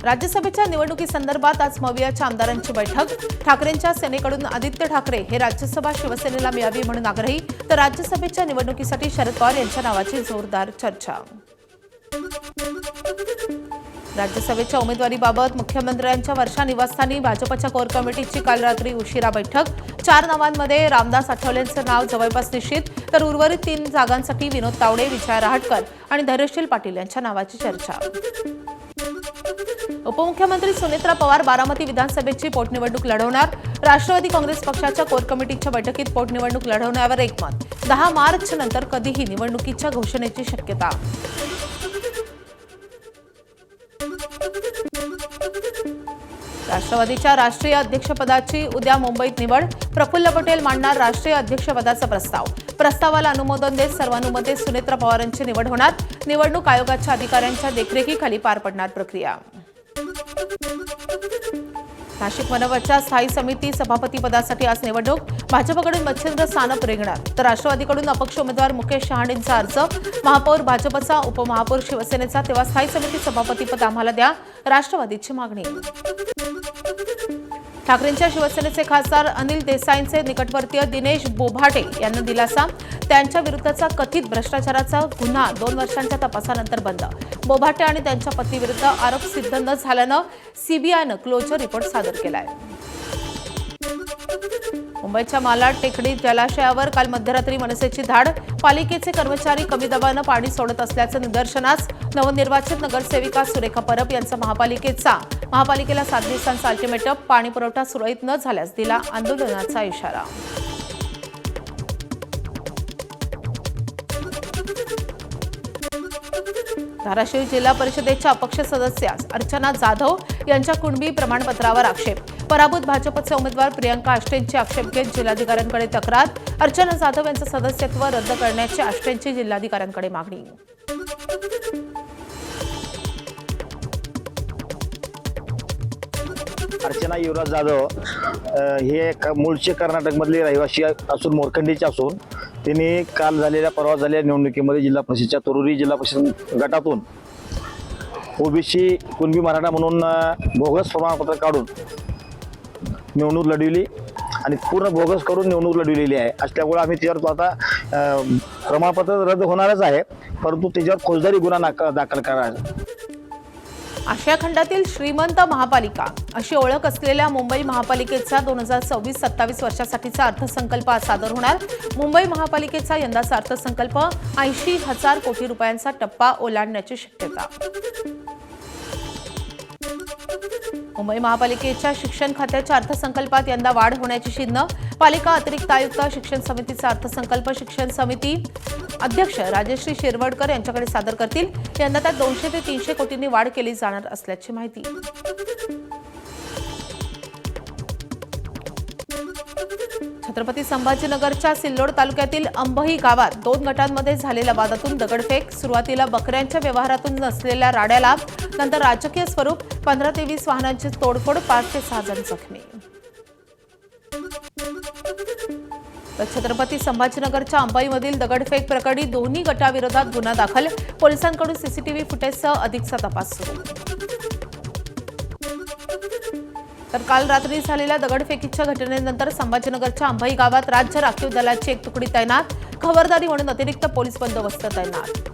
राज्यसभेच्या निवडणुकीसंदर्भात आज मवियाच्या आमदारांची बैठक। ठाकरेंच्या सेनेकडून आदित्य ठाकरे हे राज्यसभा शिवसेनेला मिळावी म्हणून आग्रही, तर राज्यसभेच्या निवडणुकीसाठी शरद पवार यांच्या नावाची जोरदार चर्चा। राज्यसभेच्या उमेदवारीबाबत मुख्यमंत्र्यांच्या वर्षा निवासस्थानी भाजपच्या कोर कमिटीची काल रात्री उशिरा बैठक। 4 नावांमध्ये रामदास आठवलेंचं नाव जवळपास निश्चित, तर उर्वरित 3 जागांसाठी विनोद तावडे, विजय रहाटकर आणि धैर्यशील पाटील यांच्या नावाची चर्चा। उपमुख्यमंत्री सुनेत्रा पवार बारामती विधानसभेची पोटनिवडणूक लढवणार। राष्ट्रवादी काँग्रेस पक्षाच्या कोर कमिटीच्या बैठकीत पोटनिवडणूक लढवण्यावर एकमत। 10 मार्च नंतर कधीही निवडणुकीच्या घोषणेची शक्यता। राष्ट्रवादीच्या राष्ट्रीय अध्यक्षपदाची उद्या मुंबईत निवड। प्रफुल्ल पटेल मांडणार राष्ट्रीय अध्यक्षपदाचा प्रस्ताव। प्रस्तावाला अनुमोदन देत सर्वानुमते सुनेत्रा पवारांची निवड होणार। निवडणूक आयोगाच्या अधिकाऱ्यांच्या देखरेखीखाली पार पडणार प्रक्रिया। नाशिक मनपाच्या स्थायी समिती सभापतीपदासाठी आज निवडणूक। भाजपकडून मच्छिंद्र सानप रिंगणार, तर राष्ट्रवादीकडून अपक्ष उमेदवार मुकेश शहाणेंचा अर्ज। महापौर भाजपचा, उपमहापौर शिवसेनेचा, तेव्हा स्थायी समिती सभापतीपद आम्हाला द्या, राष्ट्रवादीची मागणी। ठाकरेंच्या शिवसेनेचे खासदार अनिल देसाईंचे निकटवर्तीय दिनेश बोभाटे यांना दिलासा। त्यांच्या विरुद्धचा कथित भ्रष्टाचाराचा गुन्हा 2 वर्षांच्या तपासानंतर बंद। बोभाटे आणि त्यांच्या पत्नीविरुद्ध आरोप सिद्ध न झाल्यानं सीबीआयनं क्लोजर रिपोर्ट सादर केलाय। मुंबईच्या मालाड टेकडी जलाशयावर काल मध्यरात्री मनसेची धाड। पालिकेचे कर्मचारी कमी दाबानं पाणी सोडत असल्याचं निदर्शनास। नवनिर्वाचित नगरसेविका सुरेखा परब यांचा महापालिकेला 7 दिवसांचा अल्टिमेटम। पाणी पुरवठा सुरळीत न झाल्यास दिला आंदोलनाचा इशारा। धाराशिव जिल्हा परिषदेच्या अपक्ष सदस्या अर्चना जाधव यांच्या कुणबी प्रमाणपत्रावर आक्षेप। पराभूत भाजपचे उमेदवार प्रियंका आष्टेंची आक्षेप घेत जिल्हाधिकाऱ्यांकडे तक्रार। अर्चना जाधव यांचं सदस्यत्व रद्द करण्याची आष्टेंची जिल्हाधिकाऱ्यांकडे मागणी। अर्चना युवराज जाधव हे मूळचे कर्नाटकमधले रहिवासी असून मोरखंडीचे असून त्यांनी परवा झालेल्या निवडणुकीमध्ये जिल्हा परिषदच्या तरुरी जिल्हा परिषद गटातून ओबीसी कुणबी मराठा म्हणून बोगस प्रमाणपत्र काढून निवडणूक लढविली आणि पूर्ण बोगस करून निवडणूक लढविलेली आहे। असल्यामुळे आम्ही त्याच्यावर आता प्रमाणपत्र रद्द होणारच आहे, परंतु त्याच्यावर फौजदारी गुन्हा दाखल करायचा। आशिया खंडातील श्रीमंत महापालिका अशी ओळख असलेल्या मुंबई महापालिकेचा 2026-27 वर्षासाठीचा अर्थसंकल्प आज सादर होणार। मुंबई महापालिकेचा यंदाचा अर्थसंकल्प 80,000 कोटी रुपयांचा टप्पा ओलांडण्याची शक्यता। मुंबई महापालिकेच्या शिक्षण खात्याच्या अर्थसंकल्पात यंदा वाढ होण्याची चिन्ह। पालिका अतिरिक्त आयुक्त शिक्षण समितीचा अर्थसंकल्प शिक्षण समिती अध्यक्ष राजश्री शिरवडकर यांच्याकडे सादर करतील। यंदा त्यात 200 ते 300 कोटींनी वाढ केली जाणार असल्याची माहिती। छत्रपती संभाजीनगरच्या सिल्लोड तालुक्यातील अंबही गावात 2 गटांमध्ये झालेल्या वादातून दगडफेक। सुरुवातीला बकऱ्यांच्या व्यवहारातून नसलेल्या राड्याला, नंतर राजकीय स्वरूप। 15 ते 20 वाहनांची तोडफोड, 5 ते 6 जण जखमी। छत्रपती संभाजीनगरच्या अंबाईमधील दगडफेक प्रकरणी दोन्ही गटाविरोधात गुन्हा दाखल। पोलिसांकडून सीसीटीव्ही फुटेजसह अधिकचा तपास सुरू। तर काल रात्री झालेल्या दगडफेकीच्या घटनेनंतर संभाजीनगरच्या अंबाई गावात राज्य राखीव दलाची एक तुकडी तैनात। खबरदारी म्हणून अतिरिक्त पोलीस बंदोबस्त तैनात।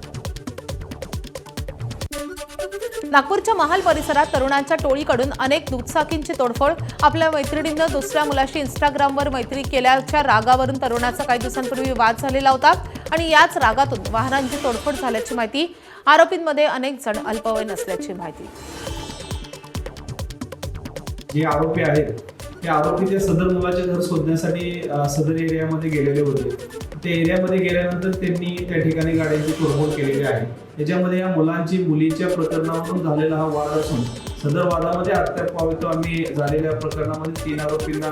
नागपूरच्या महाल परिसरात तरुणांच्या टोळीकडून अनेक दुचाकींची तोडफोड। आपल्या मैत्रिणीनं दुसऱ्या मुलाशी इंस्टाग्रामवर मैत्री केल्याच्या रागावरून तरुणाचा काही दिवसांपूर्वी वाद झालेला होता आणि याच रागातून वाहनांची तोडफोड झाल्याची माहिती। आरोपींमध्ये अनेक जण अल्पवयीन असल्याची माहिती। जे आरोपी आहेत ते आरोपी त्या सदर मुलाचे घर शोधण्यासाठी सदर एरियामध्ये गेलेले होते। त्या एरियामध्ये गेल्यानंतर त्यांनी त्या ठिकाणी गाड्यांची तोडफोड केलेली आहे। याच्यामध्ये या मुलीच्या प्रकरणावरून झालेला हा वाद असून सदर वादामध्ये अद्याप आम्ही झालेल्या प्रकरणामध्ये 3 आरोपींना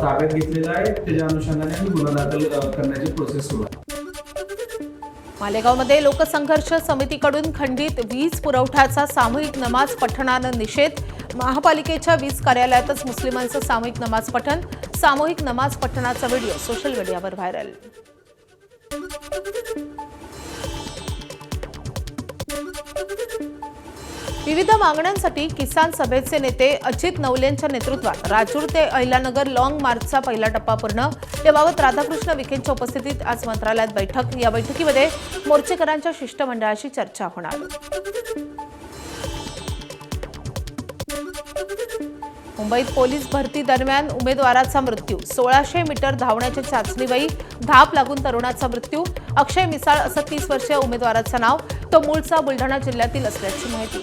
ताब्यात घेतलेला आहे। त्याच्या अनुषंगाने आम्ही गुन्हा दाखल करण्याची प्रोसेस सुरू आहे। मालेगावमध्ये लोकसंघर्ष समितीकडून खंडित वीज पुरवठ्याचा सामूहिक नमाज पठणानं निषेध। महापालिकेच्या वीज कार्यालयातच मुस्लिमांचं सामूहिक नमाज पठण। सामूहिक नमाज पठणाचा व्हिडिओ सोशल मीडियावर व्हायरल। विविध मागण्यांसाठी किसान सभेचे नेते अजित नवलेंच्या नेतृत्वात राजूर ते अहिल्यानगर लॉंग मार्चचा पहिला टप्पा पूर्ण. याबाबत राधाकृष्ण विखेंच्या उपस्थितीत आज मंत्रालयात बैठक. या बैठकीमध्ये मोर्चेकरांच्या शिष्टमंडळाशी चर्चा होणार. मुंबईत पोलीस भरती दरम्यान उमेदवाराचा मृत्यू. 1600 मीटर धावण्याच्या चाचणीवेळी धाप लागून तरुणाचा मृत्यू. अक्षय मिसाळ असं 30 वर्षीय उमेदवाराचं नाव. तो मूळचा बुलढाणा जिल्ह्यातील असल्याची माहिती.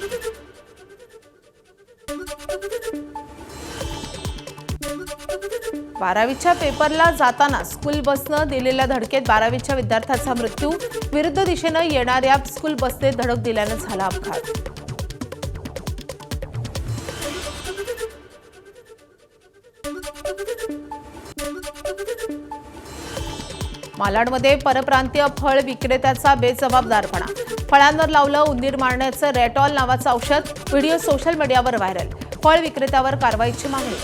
12वीच्या पेपरला जाताना स्कूल बसनं दिलेल्या धडकेत 12वीच्या विद्यार्थ्याचा मृत्यू. विरुद्ध दिशेनं येणाऱ्या स्कूल बसने धडक दिल्यानं झाला अपघात. मालाडमध्ये परप्रांतीय फळ विक्रेत्याचा बेजबाबदारपणा. फळांवर लावलं उंदीर मारण्याचं रेटॉल नावाचं औषध. व्हिडिओ सोशल मीडियावर व्हायरल. फळ विक्रेत्यावर कारवाईची मागणी.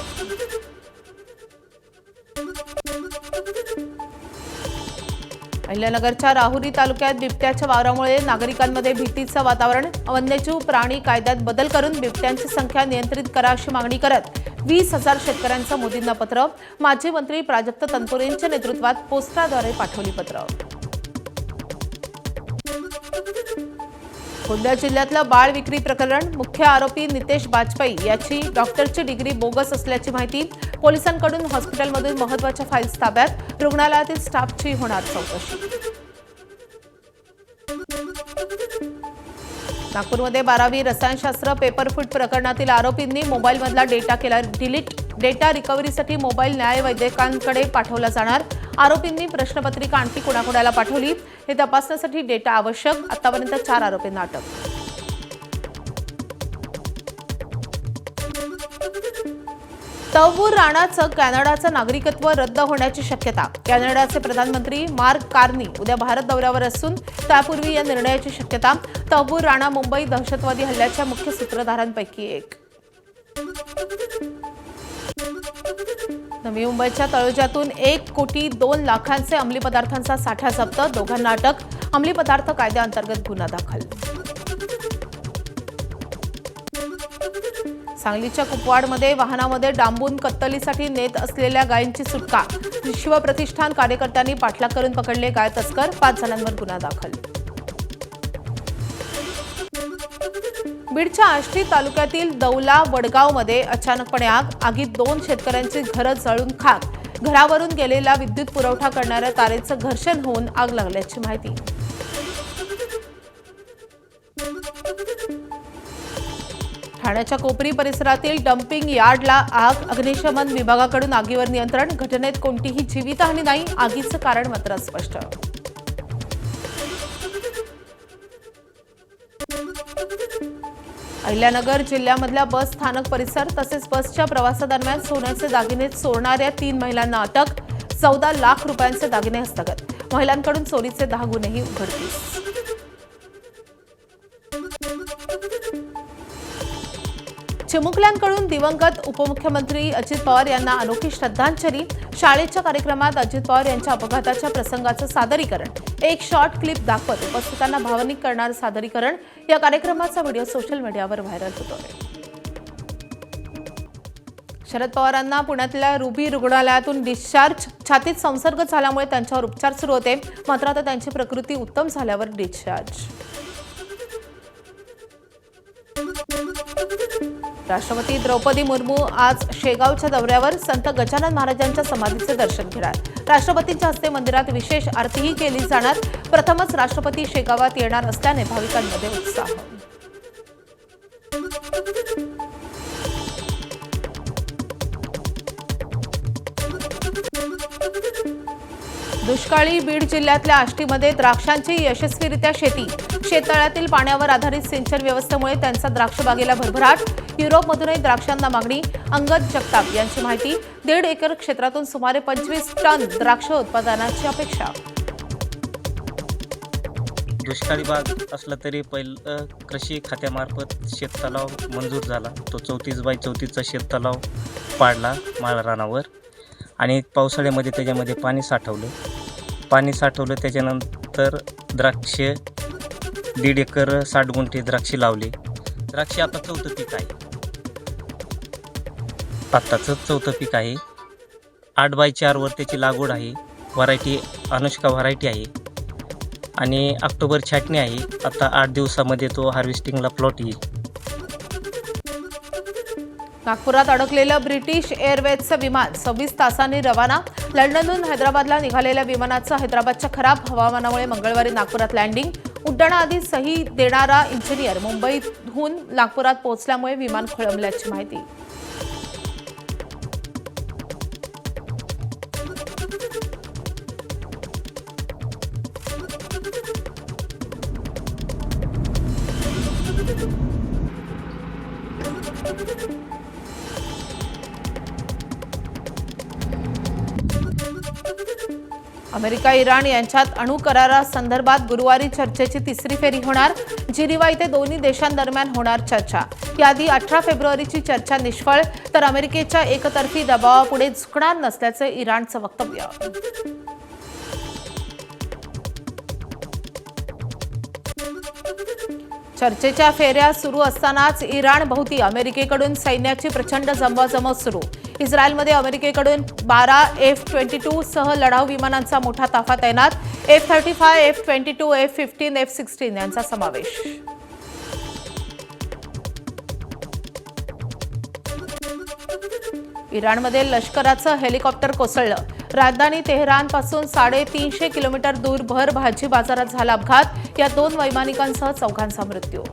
अहिल्यानगरच्या राहुरी तालुक्यात बिबट्याच्या वावरामुळे नागरिकांमध्ये भीतीचं वातावरण. वन्यजीव प्राणी कायद्यात बदल करून बिबट्यांची संख्या नियंत्रित करा अशी मागणी करत 20,000 शेतकऱ्यांचं मोदींना पत्र. माजी मंत्री प्राजक्त तनपुरेंच्या नेतृत्वात पोस्टाद्वारे पाठवली पत्र. गोंदिया जिल्ह्यातलं बाळ विक्री प्रकरण. मुख्य आरोपी नितेश बाजपेयी याची डॉक्टरची डिग्री बोगस असल्याची माहिती. पोलिसांकडून हॉस्पिटलमधून महत्त्वाच्या फाईल्स ताब्यात. रुग्णालयातील स्टाफची होणार चौकशी. नागपूरमध्ये 12वी रसायनशास्त्र पेपरफूट प्रकरणातील आरोपींनी मोबाईलमधला डेटा केला डिलीट. डेटा रिकव्हरीसाठी मोबाईल न्यायवैद्यकांकडे पाठवला जाणार. आरोपींनी प्रश्नपत्रिका आणखी कोणाकोणाला पाठवली हे तपासण्यासाठी डेटा आवश्यक. आतापर्यंत 4 आरोपींना अटक. तौबूर राणाचं कॅनडाचं नागरिकत्व रद्द होण्याची शक्यता. कॅनडाचे प्रधानमंत्री मार्क कार्नी उद्या भारत दौऱ्यावर असून त्यापूर्वी या निर्णयाची शक्यता. तौबूर राणा मुंबई दहशतवादी हल्ल्याच्या मुख्य सूत्रधारांपैकी एक. नवी मुंबईच्या तळोज्यातून 1,02,00,000चे अंमली पदार्थांचा साठा जप्त. दोघांना अटक. अंमली पदार्थ कायद्याअंतर्गत गुन्हा दाखल. सांगलीच्या कुपवाडमध्ये वाहनामध्ये डांबून कत्तलीसाठी नेत असलेल्या गायींची सुटका. शिवप्रतिष्ठान कार्यकर्त्यांनी पाठलाग करून पकडले गाय तस्कर. 5 जणांवर गुन्हा दाखल. बीडच्या आष्टी तालुक्यातील दौला वडगावमध्ये अचानकपणे आग. आगीत 2 शेतकऱ्यांची घरं जळून खाक. घरावरून गेलेला विद्युत पुरवठा करणाऱ्या तारेचं घर्षण होऊन आग लागल्याची माहिती. ठाण्याच्या कोपरी परिसरातील डम्पिंग यार्डला आग. अग्निशमन विभागाकडून आगीवर नियंत्रण. घटनेत कोणतीही जीवितहानी नाही. आगीचं कारण मात्र अस्पष्ट. अहिल्यानगर जिल्ह्यामधल्या बस स्थानक परिसर तसेच बसच्या प्रवासादरम्यान सोन्याचे दागिने चोरणाऱ्या 3 महिलांना अटक. 14 लाख रुपयांचे दागिने हस्तगत. महिलांकडून चोरीचे 10 गुन्हेही उघडकीस. चिमुकल्यांकडून दिवंगत उपमुख्यमंत्री अजित पवार यांना अनोखी श्रद्धांजली. शाळेच्या कार्यक्रमात अजित पवार यांच्या अपघाताच्या प्रसंगाचं सादरीकरण. एक शॉर्ट क्लिप दाखवत उपस्थितांना भावनिक करणारं सादरीकरण. या कार्यक्रमाचा व्हिडिओ सोशल मीडियावर व्हायरल होतोय. शरद पवारांना पुण्यातल्या रुबी रुग्णालयातून डिस्चार्ज. छातीत संसर्ग झाल्यामुळे त्यांच्यावर उपचार सुरू होते. मात्र आता त्यांची प्रकृती उत्तम झाल्यावर डिस्चार्ज. राष्ट्रपती द्रौपदी मुर्मू आज शेगावच्या दौऱ्यावर. संत गजानन महाराजांच्या समाधीचे दर्शन घेणार. राष्ट्रपतींच्या हस्ते मंदिरात विशेष आरतीही केली जाणार. प्रथमच राष्ट्रपती शेगावात येणार असल्याने भाविकांमध्ये उत्साह. दुष्काळी बीड जिल्ह्यातल्या आष्टीमध्ये द्राक्षांची यशस्वीरित्या शेती. शेततळ्यातील पाण्यावर आधारित सिंचन व्यवस्थेमुळे त्यांचा द्राक्ष बागेला भरभराट. युरोपमधूनही द्राक्षांना मागणी. अंगद जगताप यांची माहिती. 1.5 एकर क्षेत्रातून सुमारे 25 टन द्राक्ष उत्पादनाची अपेक्षा. दुष्काळी भाग असला तरी पहिलं कृषी खात्यामार्फत शेततलाव मंजूर झाला. तो 34x34चा शेततलाव पाडला माळरानावर आणि पावसाळ्यामध्ये त्याच्यामध्ये पाणी साठवलं. त्याच्यानंतर द्राक्षे 1.5 एकर 60 गुंठे द्राक्षे लावली. द्राक्षे आता चौथं पीक आहे. आत्ताचं चौथं पीक आहे. 8x4 वर त्याची लागवड आहे. व्हरायटी अनुष्का व्हरायटी आहे आणि ऑक्टोबर छाटणी आहे. आता 8 दिवसामध्ये तो हार्वेस्टिंगला प्लॉट येईल. नागपुरात अडकलेलं ब्रिटिश एअरवेजचं विमान 26 तासांनी रवाना. लंडनहून हैदराबादला निघालेल्या विमानाचं हैदराबादच्या खराब हवामानामुळे मंगळवारी नागपुरात लँडिंग. उड्डाणाआधी सही देणारा इंजिनियर मुंबईहून नागपुरात पोहोचल्यामुळे विमान खोळंबल्याची माहिती. अमेरिका इराण यांच्यात अणु करारासंदर्भात गुरुवारी चर्चेची तिसरी फेरी होणार. जिनिव्हा इथे दोन्ही देशांदरम्यान होणार चर्चा. याआधी 18 फेब्रुवारीची चर्चा निष्फळ, तर अमेरिकेच्या एकतर्फी दबावापुढे झुकणार नसल्याचं इराणचं वक्तव्य. चर्चेच्या फेऱ्या सुरू असतानाच इराण भोवती अमेरिकेकडून सैन्याची प्रचंड जमवाजमव सुरू. इस्रायलमध्ये अमेरिकेकडून 12 F-22 सह लढाऊ विमानांचा मोठा ताफा तैनात. F-35, F-22, F-15, F-16 यांचा समावेश. इराणमध्ये लष्कराचं हेलिकॉप्टर कोसळलं. राजधानी तेहरानपासून 350 किलोमीटर दूर भर भाजी बाजारात झाला अपघात. या 2 वैमानिकांसह 4घांचा मृत्यू.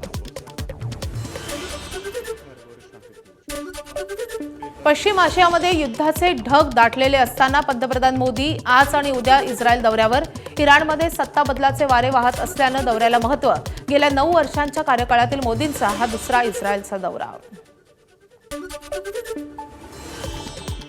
पश्चिम आशियामध्ये युद्धाचे ढग दाटलेले असताना पंतप्रधान मोदी आज आणि उद्या इस्रायल दौऱ्यावर. इराणमध्ये सत्ता बदलाचे वारे वाहत असल्यानं दौऱ्याला महत्त्व. गेल्या 9 वर्षांच्या कार्यकाळातील मोदींचा हा दुसरा इस्रायलचा दौरा.